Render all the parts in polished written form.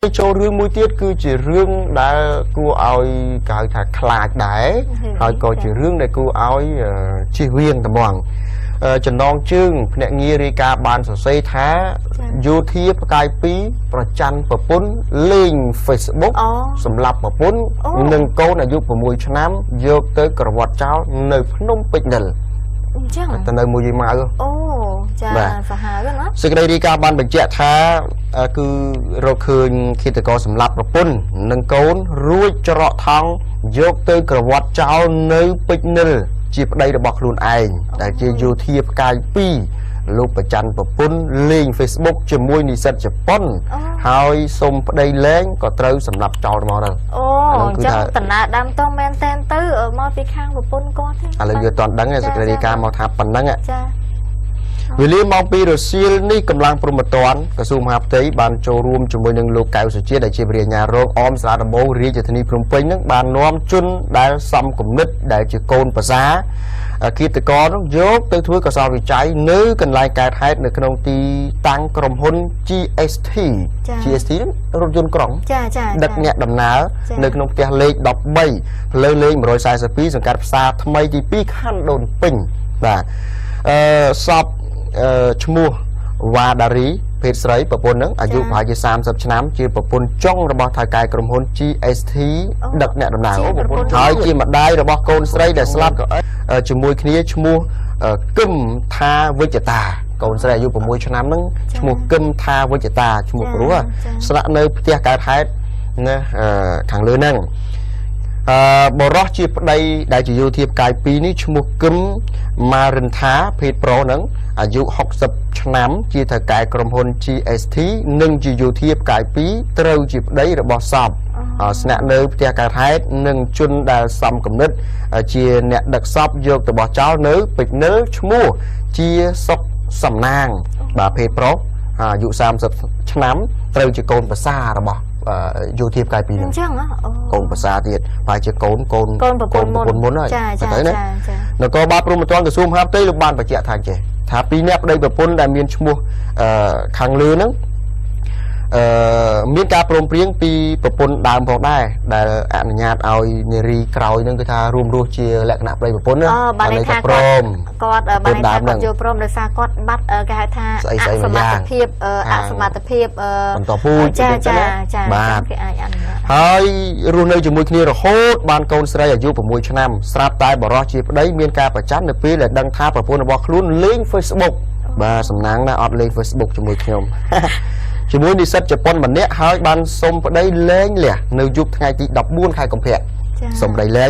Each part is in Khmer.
Châu rương mùi tiết cứ chỉ rương đã cô oi cái thà khạc đáy hỏi có chỉ rương này cô oi chỉ riêng tầm bằng chân non chương nè nghe đi ca bàn sổ xây thá vô thiếp cái pí và chăn và pun link Facebook sầm lập và pun nâng câu là giúp vào mùi cho nám vô tới cờ vọt cháu nơi nông bịch nền từ nơi mùi gì mà sự đây đi ca ban bệnh trẻ thá cứ rồi khơi khi từ có sầm lập và pun nâng câu ruồi cho rọ thong vô tới cờ vọt cháu nơi bịch nền chỉ đây là bọc luôn ai đại chỉ vô thiệp cái pi lúc phải chăn và pun link Facebook chỉ môi đi set Japan hỏi xong đây lên có trâu sầm lập trò mò rồi chắc tận là đam to men ten tứ ở mò phi khang và pun có thế là giờ toàn đắng là đi ca mò tháp phần đắng ạ vì lý mong pi rồi siêu ní cầm lang pro một toán cái zoom hấp thấy bàn châu room chúng mình nâng lô cao sự chia đại chia về nhà rồi om xã đầm bầu riêng cho thằng Phùng Pinh nước bàn nom chun đã xong cùng nít đại chỉ côn và giá khi từ có nó dốt tới thúi có sao bị cháy nếu cần lại cài hết được cái công ty tăng cầm hôn GST rồi chun còng đặt nhẹ đầm ná được công ty lên đọc bay lên rồi sai phí rồi cài xa tham mấy thì pi khăn đồn pin và shop mua và đá rí phết sấy bờ pôn nấngอายุ phải chỉ 30 năm chỉ bờ pôn trong rồi bao thay cài cầm hôn GST đặt nhẹ đầm ná thôi chỉ mà đai rồi bao côn sấy để slap chỉ mua kia chỉ mua cơm tha với chả ta côn sấyอายุ 60 năm nấng chỉ mua cơm tha với chả ta chỉ mua rúa sạ nơi tia cài thái nè thằng lươn nấngบรอชีพได้จะอยู่ที่กายปีนี้ชั่วโมงกึมมาเรินท้าเพจโปรนังอายุ60 ឆ្នាំ ជាថៅកែក្រុមហ៊ុន GST និងជាយោធាកายពីត្រូវជាប្តីរបស់សពស្នាក់នៅផ្ទះកើតហេតុនិងជនដែលសំគំនិតជាអ្នកដឹកសពយកទៅបោះចោលនៅពេជ្រនិលឈ្មោះជាសុកសំណាងបាទភេទប្រុសអាយុ 30 ឆ្នាំ ត្រូវជាកូនប្រសារបស់យោធាកายពីនឹងកូនប្រសាទៀតហើយជាកូនកូនមុនហើយទៅណានគរបាលព្រំប្រទានក្រសួងមហាផ្ទៃលោកបានបញ្ជាក់ថាចេះថាពីរនាក់ប្តីប្រពន្ធដែលមានឈ្មោះខាងលើហ្នឹងមានការព្រមព្រៀងពីប្រពន្ធដើមផងដែរដែលអនុញ្ញាតឲ្យនារីក្រោយហ្នឹងគឺថារួមរស់ជាលក្ខណៈប្តីប្រពន្ធណាបានថាគាត់បានថាគាត់យកព្រមដោយសារគាត់បាត់គេហៅថាអសមត្ថភាពបន្តពូជចាបាទគេអាចអនុញ្ញាតហើយរស់នៅជាមួយគ្នារហូតបានកូនស្រីអាយុ 6 ឆ្នាំស្រាប់តែបរិសុទ្ធជាប្តីមានការប្រច័ណ្ឌនៅពេលដែលដឹងថាប្រពន្ធរបស់ខ្លួនលេង Facebook បាទសំណាងណាអត់លេង Facebook ជាមួយខ្ញុំជាមួយនិស្សិតជប៉ុនម្នាក់ហើយបានសុំប្តីលែងលះនៅយប់ថ្ងៃទី 14 ខែកុម្ភៈសុំប្តីលែង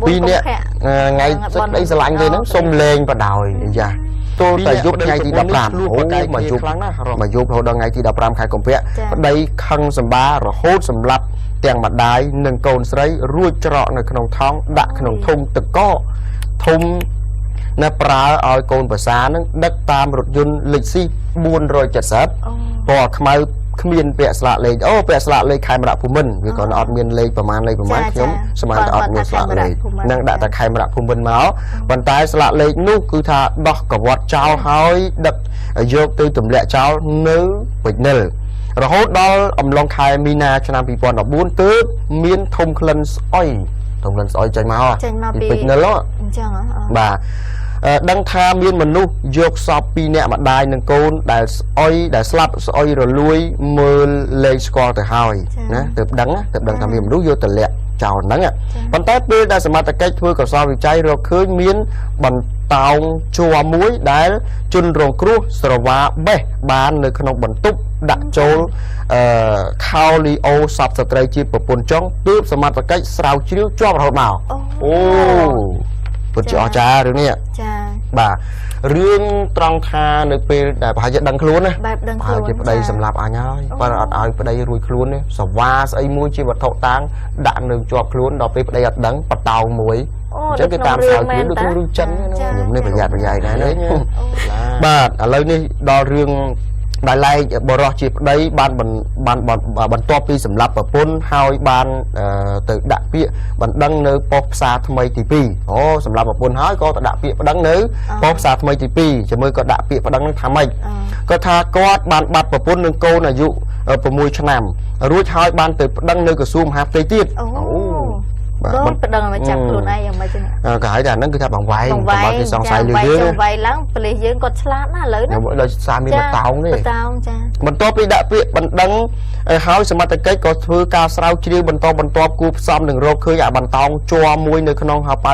ពីរនាក់ថ្ងៃស្ដីស្រឡាញ់ទេហ្នឹងសុំលែងបដោយយ៉ាទល់តែយប់ថ្ងៃទី 15 មកយប់រហូតដល់ថ្ងៃទី 15 ខែកុម្ភៈប្តីខឹងសម្បារហូតសម្លាប់ទាំងម្ដាយនិងកូនស្រីរួចច្រកនៅក្នុងថង់ដាក់ក្នុងធុងទឹកកកធំនៅប្រើឲ្យកូនប្រសានឹងដឹកតាមរថយន្តលេខស៊ី 470 ពណ៌ខ្មៅគ្មានពាក់ស្លាកលេខពាក់ស្លាកលេខខេមរៈភូមិន្ទវាcònអត់មានលេខប្រមាណខ្ញុំស្មានតែអត់មានស្លាកលេខនឹងដាក់តែខេមរៈភូមិន្ទមកប៉ុន្តែស្លាកលេខនោះគឺថាដោះកវត្តចោលហើយដឹកយកទៅទម្លាក់ចោលនៅពេជ្រនិលរហូតដល់អំឡុងខែមីនាឆ្នាំ 2014 ទើបមានធំក្លិនស្អុយចេញមកពីពេជ្រនិលអញ្ចឹងបាទដឹងថាមានមនុស្សយកសពពីរនាក់ម្ដាយនិងកូនដែលស្លាប់ស្អុយរលួយមើលលេខស្គាល់ទៅហើយណាទើបដឹងថាមានមនុស្សយកទៅលាក់ចោលហ្នឹងប៉ុន្តែពេលដែលសមត្ថកិច្ចធ្វើកសលវិច័យរកឃើញមានបន្តោងជ័រមួយដែលជនរងគ្រោះស្រវាបេះបាននៅក្នុងបន្ទប់ដាក់ចូលខោលីអូសពស្ត្រីជាប្រពន្ធចុងទើបសមត្ថកិច្ចស្រាវជ្រាវជាប់រហូតមកពុតជាអស្ចារ្យរឿងនេះចាបាទរឿងត្រង់ថានៅពេលដែលប្រហែលជាដឹងខ្លួនណាប្រហែលជាប្តីសម្លាប់អញហើយបើអត់ឲ្យប្តីរួចខ្លួននេះសវ៉ាស្អីមួយជាវត្ថុតាងដាក់នៅជាប់ខ្លួនដល់ពេលប្តីអត់ដឹងបតោងមួយអញ្ចឹងគេតាមស្រាវជ្រាវដូចរឿងចិនខ្ញុំនេះប្រយ័ត្នប្រយែងដែរបាទឥឡូវនេះដល់រឿងដែលឡែកបរោះជាប្តីបានបន្ទាប់ពីសម្លាប់ប្រពន្ធហើយបានទៅដាក់ពាក្យបណ្ដឹងនៅប៉ុស្តិ៍ផ្សារថ្មីទី 2សម្រាប់ប្រពន្ធហើយក៏ទៅដាក់ពាក្យបណ្ដឹងនៅប៉ុស្តិ៍ផ្សារថ្មីទី 2 ជាមួយក៏ដាក់ពាក្យបណ្ដឹងនឹងថាម៉េចគាត់ថាគាត់បានបាត់ប្រពន្ធនឹងកូនអាយុ 6 ឆ្នាំរួចហើយបានទៅប្តឹងនៅក្រសួងមហាផ្ទៃទៀត បាទប្តឹងមកចាប់ខ្លួនឯងយ៉ាងម៉េចចឹង ក៏ហើយតែហ្នឹងគឺថាបង្វែង បើគេសង្ស័យលើយើងបង្វែងឡើងប៉ូលីសយើងគាត់ឆ្លាតណាស់ឥឡូវហ្នឹងដោយសារមានបតោងទេបតោងចាបន្ទាប់ពីដាក់ពាក្យបណ្ដឹងហើយសមត្ថកិច្ចក៏ធ្វើការស្រាវជ្រាវបន្តគូផ្សំនឹងរកឃើញអាបន្តោងជាប់មួយនៅក្នុងហៅប៉ៅ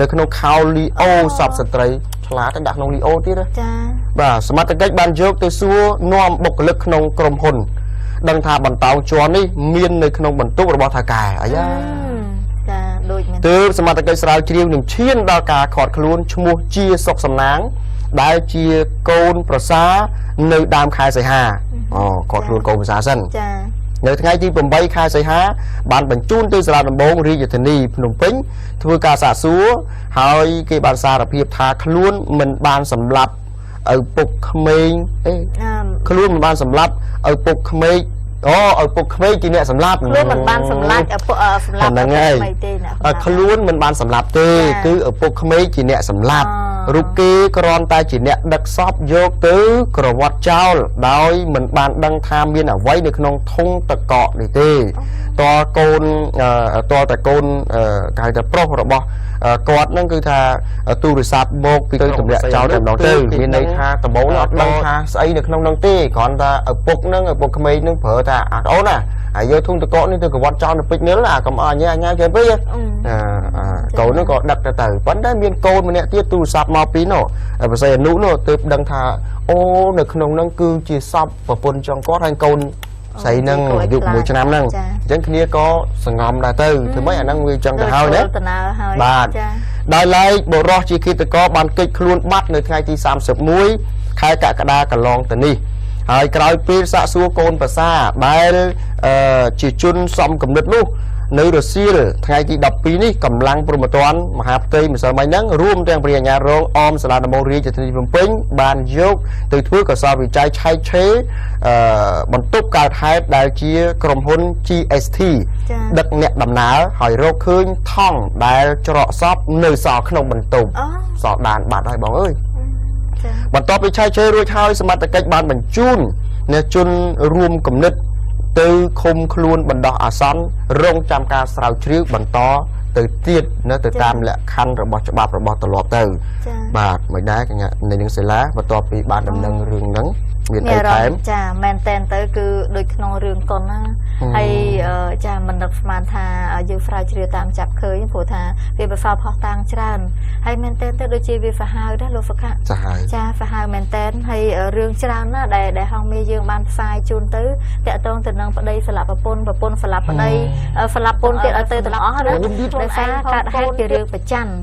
នៅក្នុងខោលីអូសពស្ត្រីឆ្លាតតែដាក់ក្នុងលីអូទៀតចាបាទសមត្ថកិច្ចបានយកទៅសួរនាំបុគ្គលិកក្នុងក្រុមហ៊ុនដឹងថាបន្តោងជាប់នេះមាននៅក្នុងបន្ទប់របស់ថៅកែអាយ៉ាចាដូចមែនទើបសមត្ថកិច្ចស្រាវជ្រាវនឹងឈានដល់ការខាត់ខ្លួនឈ្មោះជាសុកសំណាងដែលជាកូនប្រសានៅដើមខែសីហាខាត់ខ្លួនកូនប្រសាសិនចានៅថ្ងៃទី 8 ខែសីហាបានបញ្ជូនទៅសាលាដំបងរាជធានីភ្នំពេញធ្វើការសាកសួរហើយគេបានសារភាពថាខ្លួនមិនបានសម្លាប់ឪពុកក្មេងខ្លួនមិនបានសម្លាប់ឪពុកក្មេងឪពុកក្មេងជាអ្នកសម្លាប់ខ្លួនមិនបានសម្លាប់ឪពុកសម្លាប់ហ្នឹងហើយខ្លួនមិនបានសម្លាប់ទេគឺឪពុកក្មេងជាអ្នកសម្លាប់រូបគេគ្រាន់តែជាអ្នកដឹកសពយកទៅក្រវ៉ាត់ចោលដោយមិនបានដឹងថាមានអ្វីនៅក្នុងធុងទឹកកកនេះទេតើកូនតែកូនគេហៅថាប្រុសរបស់គាត់ហ្នឹងគឺថាទូរស័ព្ទមកពីទៅទម្លាក់ចោលតែម្ដងទៅមានន័យថាដំបូងអត់ដឹងថាស្អីនៅក្នុងហ្នឹងទេគ្រាន់តែឪពុកហ្នឹងឪពុកក្មេងហ្នឹងប្រើថាអូនណាហើយយកធុងទឹកកកនេះទៅកវត្តចោលនៅពេជ្រនិលកុំអញញ៉ាច្រើនពេកកូនហ្នឹងក៏ដឹកទៅប៉ុន្តែមានកូនម្នាក់ទៀតទូរស័ព្ទមកពីនោះប្រសិទ្ធអនុនោះទើបដឹងថាអូនៅក្នុងហ្នឹងគឺជាសពប្រពន្ធចង់គាត់ហើយកូនស្អីហ្នឹងអាយុ 1 ឆ្នាំហ្នឹងអញ្ចឹងគ្នាក៏សង្ងំដែរទៅធ្វើម៉េចអាហ្នឹងវាចឹងទៅហើយណាបាទដោយឡែកបរោះជាគិតកោបានកិច្ចខ្លួនបាត់នៅថ្ងៃទី 31 ខែកក្កដាកន្លងទៅនេះហើយក្រោយពេលសាកសួរកូនប្រសាដែលជាជនសំគំនិតនោះនៅរសៀលថ្ងៃទី 12 នេះកម្លាំងព្រហ្មទណ្ឌមហាផ្ទៃម្សិលមិញហ្នឹងរួមទាំងព្រះអាជ្ញារងអមសាលាដំបងរាជធានីភ្នំពេញបានយកទៅធ្វើកសោតវិច័យឆែកឆេរបន្ទប់កើតហេតុដែលជាក្រុមហ៊ុន GST ដឹកអ្នកដំណើរហើយរកឃើញថង់ដែលច្រកសពនៅសល់ក្នុងបន្ទប់សល់ដានបាត់ហើយបងអើយបន្ទាប់ពីឆែកឆេររួចហើយសមត្ថកិច្ចបានបញ្ជូនអ្នកជនរួមគំនិតទៅឃុំខ្លួនបណ្ដោះអាសន្នរងចាំការស្រាវជ្រាវបន្តទៅទៀតនៅទៅតាមលក្ខខណ្ឌរបស់ច្បាប់របស់ទម្លាប់ទៅបាទមិនដែរកញ្ញានៅនឹងសិលាបន្ទាប់ពីបានដំណឹងរឿងហ្នឹងមានអីថែមចាមែនតែនទៅគឺដូចក្នុងរឿងកុនណាហើយចាមិននឹកស្មានថាយើងស្រាវជ្រាវតាមចាប់ឃើញព្រោះថាវាប្រសពផុសតាំងច្រើនហើយមែនតែនទៅដូចជាវាសាហាវដែរលោកសុខៈចាសាហាវមែនតែនហើយរឿងច្រើនណាស់ដែលហងមេយើងបានផ្សាយជូនទៅតាក់ទងទៅនឹងប្តីស្លាប់ប្រពន្ធស្លាប់ប្តីស្លាប់ពន្ធទៀតឲ្យទៅទាំងអស់ណាដោយសារកើតហេតុជារឿងប្រច័ណ្ឌ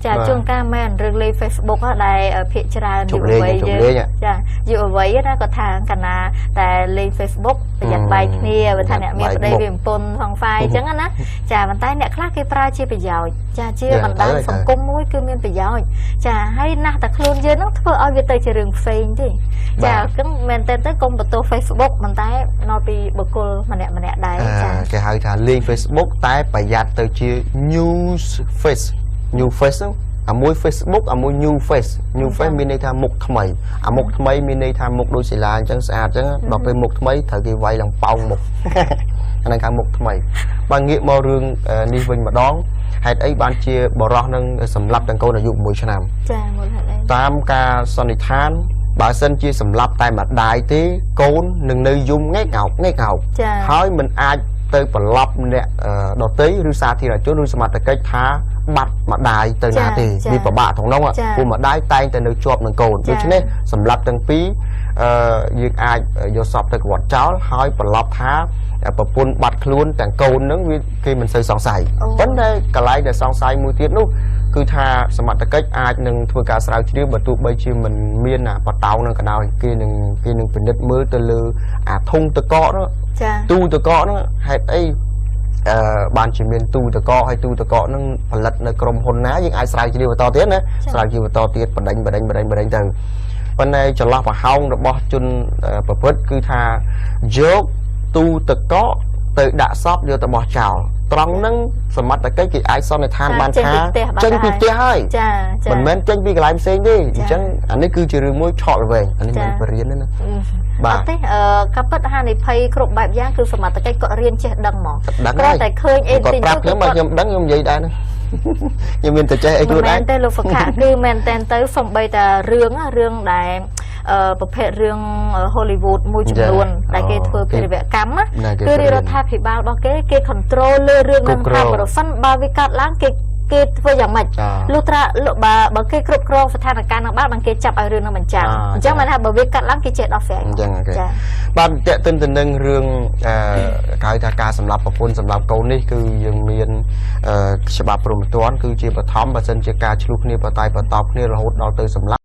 ចាជួនកាលមែនរឿងលេខ Facebook ដែលភាគច្រើនយុវវ័យយើងចាយុវវ័យណាគាត់ថាកាលណាតែលេខ Facebook ប្រយ័ត្នបែកគ្នាបើថាអ្នកមានប្តីវាប្រពន្ធផងហ្វាយអញ្ចឹងណាចាប៉ុន្តែអ្នកខ្លះគេប្រើជាប្រយោជន៍ចាជាបណ្ដាញសង្គមមួយគឺមានប្រយោជន៍ចាហើយណាស់តែខ្លួនយើងហ្នឹងធ្វើឲ្យវាទៅជារឿងផ្សេងទេចាគឺមែនតើទៅកុំបន្ទោស Facebook ប៉ុន្តែដល់ពីបុគ្គលម្នាក់ដែរចាគេហៅថាលេខ Facebook តែប្រយ័ត្នទៅជា news face new face អាមួយ Facebook អាមួយ new face មានន័យថាមុខថ្មីអាមុខថ្មីមានន័យថាមុខដូចសិលាអញ្ចឹងស្អាតអញ្ចឹងដល់ពេលមុខថ្មីត្រូវគេវាយឡើងប៉ោងមុខអាហ្នឹងខាងមុខថ្មីបើងាកមករឿងនេះវិញម្ដងហេតុអីបានជាបរោះនឹងសម្លាប់ទាំងកូនអាយុ 1 ឆ្នាំចាមូលហេតុអីតាមការសន្និដ្ឋានបើសិនជាសម្លាប់តែម្ដាយទេកូននឹងនៅយំងែកងោកហើយមិនអាចទៅប្រឡប់អ្នកដតីឬសាធារណជនឬសមត្ថកិច្ចថាបាត់ម្ដាយទៅណាទេវាពិបាកក្នុងនោះព្រោះម្ដាយតែងតែនៅជាប់នឹងកូនដូច្នេះសម្រាប់ទាំងពីរយើងអាចយកសពទៅកវត្តចោលហើយប្រឡប់ថាប្រពន្ធបាត់ខ្លួនទាំងកូនហ្នឹងវាគេមិនសូវសង្ស័យប៉ុន្តែកន្លែងដែលសង្ស័យមួយទៀតនោះគឺថាសមត្ថកិច្ចអាចនឹងធ្វើការស្រាវជ្រាវបើទោះបីជាមិនមានបតោងនឹងក៏ដោយគេនឹងពិនិត្យមើលទៅលើអាធុងទឹកកកនោះទូទឹកកកនោះហេតុអីបានជាមានទូទឹកកកហើយទូទឹកកកនឹងផលិតនៅក្រុមហ៊ុនណាយើងអាចស្រាវជ្រាវបន្តទៀតណាស្រាវជ្រាវបន្តទៀតបដិញទៅប៉ុន្តែចន្លោះប្រហោងរបស់ជនប្រព្រឹត្តគឺថាយកទូទឹកកកទៅដាក់សពយកទៅបោះចោលត្រង់ហ្នឹងសមត្ថកិច្ចគេអាចសន្និដ្ឋានបានថាចេញពីផ្ទះហើយមិនមែនចេញពីកន្លែងផ្សេងទេអញ្ចឹងអានេះគឺជារឿងមួយឆក់ល្វែងអានេះមិនបរៀនទេណា ទេកាពិតហានិភ័យគ្រប់បែបយ៉ាងគឺសមត្ថកិច្ចគាត់រៀនចេះដឹងហ្មងគាត់តែឃើញអីទីទៅខ្ញុំមកខ្ញុំដឹងខ្ញុំនិយាយដែរខ្ញុំមានតែចេះអីខ្លួនឯងមែនទេលោកសុខៈគឺមែនតែនទៅសំបីតារឿងដែលប្រភេទរឿង Hollywood មួយចំនួនដែលគេធ្វើភារវកម្មគឺរដ្ឋាភិបាលរបស់គេ control លើរឿងនឹងថាប្រសិនបើវាកាត់ឡើងគេធ្វើយ៉ាងម៉េចលុះត្រាបើគេគ្រប់គ្រងស្ថានភាពនឹងបានគេចាប់ឲ្យរឿងនឹងបញ្ចាំងអញ្ចឹងមិនថាបើវាកាត់ឡើងគេចេះដោះស្រាយអញ្ចឹងចាបាទតេតិនទៅនឹងរឿងគេហៅថាការសម្លាប់ប្រពន្ធសម្លាប់កូននេះគឺយើងមានច្បាប់ព្រហ្មទណ្ឌគឺជាបឋមបើសិនជាការឆ្លោះគ្នាបតាយបតបគ្នារហូតដល់ទៅសម្លាប់